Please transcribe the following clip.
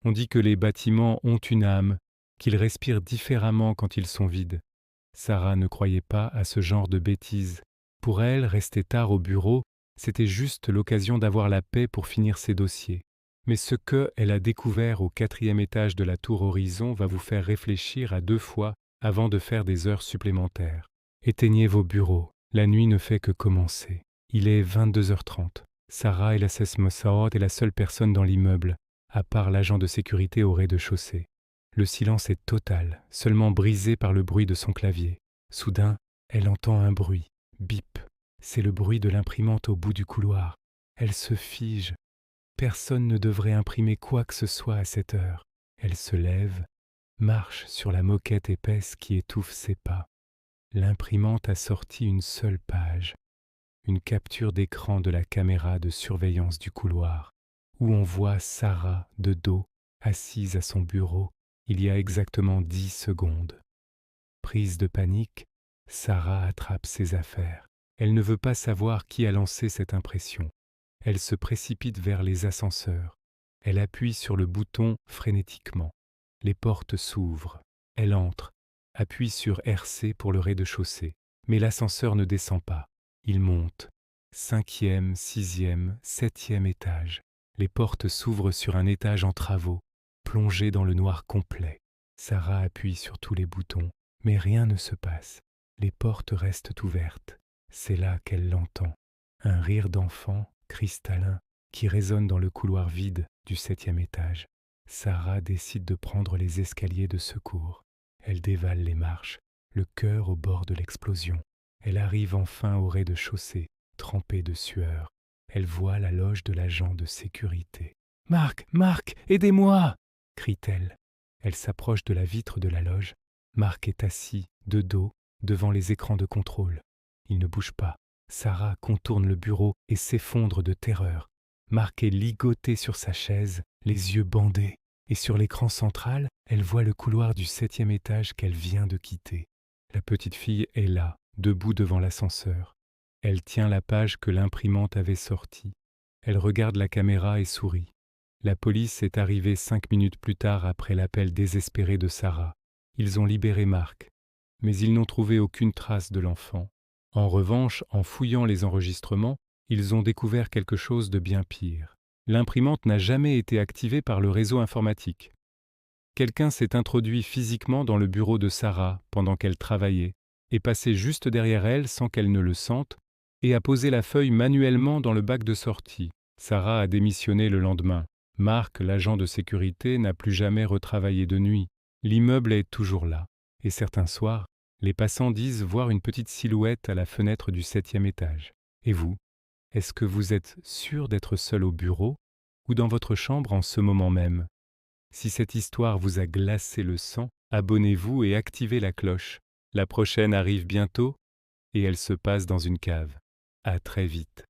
On dit que les bâtiments ont une âme, qu'ils respirent différemment quand ils sont vides. Sarah ne croyait pas à ce genre de bêtises. Pour elle, rester tard au bureau, c'était juste l'occasion d'avoir la paix pour finir ses dossiers. Mais ce qu'elle a découvert au 4e étage de la tour Horizon va vous faire réfléchir à 2 fois avant de faire des heures supplémentaires. Éteignez vos bureaux, la nuit ne fait que commencer. Il est 22h30. Sarah El Mossaoud est la seule personne dans l'immeuble, à part l'agent de sécurité au rez-de-chaussée. Le silence est total, seulement brisé par le bruit de son clavier. Soudain, elle entend un bruit. Bip. C'est le bruit de l'imprimante au bout du couloir. Elle se fige. Personne ne devrait imprimer quoi que ce soit à cette heure. Elle se lève, marche sur la moquette épaisse qui étouffe ses pas. L'imprimante a sorti une seule page. Une capture d'écran de la caméra de surveillance du couloir, où on voit Sarah de dos, assise à son bureau, il y a exactement 10 secondes. Prise de panique, Sarah attrape ses affaires. Elle ne veut pas savoir qui a lancé cette impression. Elle se précipite vers les ascenseurs. Elle appuie sur le bouton frénétiquement. Les portes s'ouvrent. Elle entre, appuie sur RC pour le rez-de-chaussée. Mais l'ascenseur ne descend pas. Il monte. 5e, 6e, 7e étage. Les portes s'ouvrent sur un étage en travaux, plongé dans le noir complet. Sarah appuie sur tous les boutons, mais rien ne se passe. Les portes restent ouvertes. C'est là qu'elle l'entend. Un rire d'enfant, cristallin, qui résonne dans le couloir vide du 7e étage. Sarah décide de prendre les escaliers de secours. Elle dévale les marches, le cœur au bord de l'explosion. Elle arrive enfin au rez-de-chaussée, trempée de sueur. Elle voit la loge de l'agent de sécurité. « Marc, Marc, aidez-moi !» crie-t-elle. Elle s'approche de la vitre de la loge. Marc est assis, de dos, devant les écrans de contrôle. Il ne bouge pas. Sarah contourne le bureau et s'effondre de terreur. Marc est ligoté sur sa chaise, les yeux bandés. Et sur l'écran central, elle voit le couloir du 7e étage qu'elle vient de quitter. La petite fille est là, debout devant l'ascenseur. Elle tient la page que l'imprimante avait sortie. Elle regarde la caméra et sourit. La police est arrivée 5 minutes plus tard après l'appel désespéré de Sarah. Ils ont libéré Marc, mais ils n'ont trouvé aucune trace de l'enfant. En revanche, en fouillant les enregistrements, ils ont découvert quelque chose de bien pire. L'imprimante n'a jamais été activée par le réseau informatique. Quelqu'un s'est introduit physiquement dans le bureau de Sarah pendant qu'elle travaillait, est passé juste derrière elle sans qu'elle ne le sente, et a posé la feuille manuellement dans le bac de sortie. Sarah a démissionné le lendemain. Marc, l'agent de sécurité, n'a plus jamais retravaillé de nuit. L'immeuble est toujours là, et certains soirs, les passants disent voir une petite silhouette à la fenêtre du 7e étage. Et vous, est-ce que vous êtes sûr d'être seul au bureau ou dans votre chambre en ce moment même? Si cette histoire vous a glacé le sang, abonnez-vous et activez la cloche. La prochaine arrive bientôt et elle se passe dans une cave. À très vite.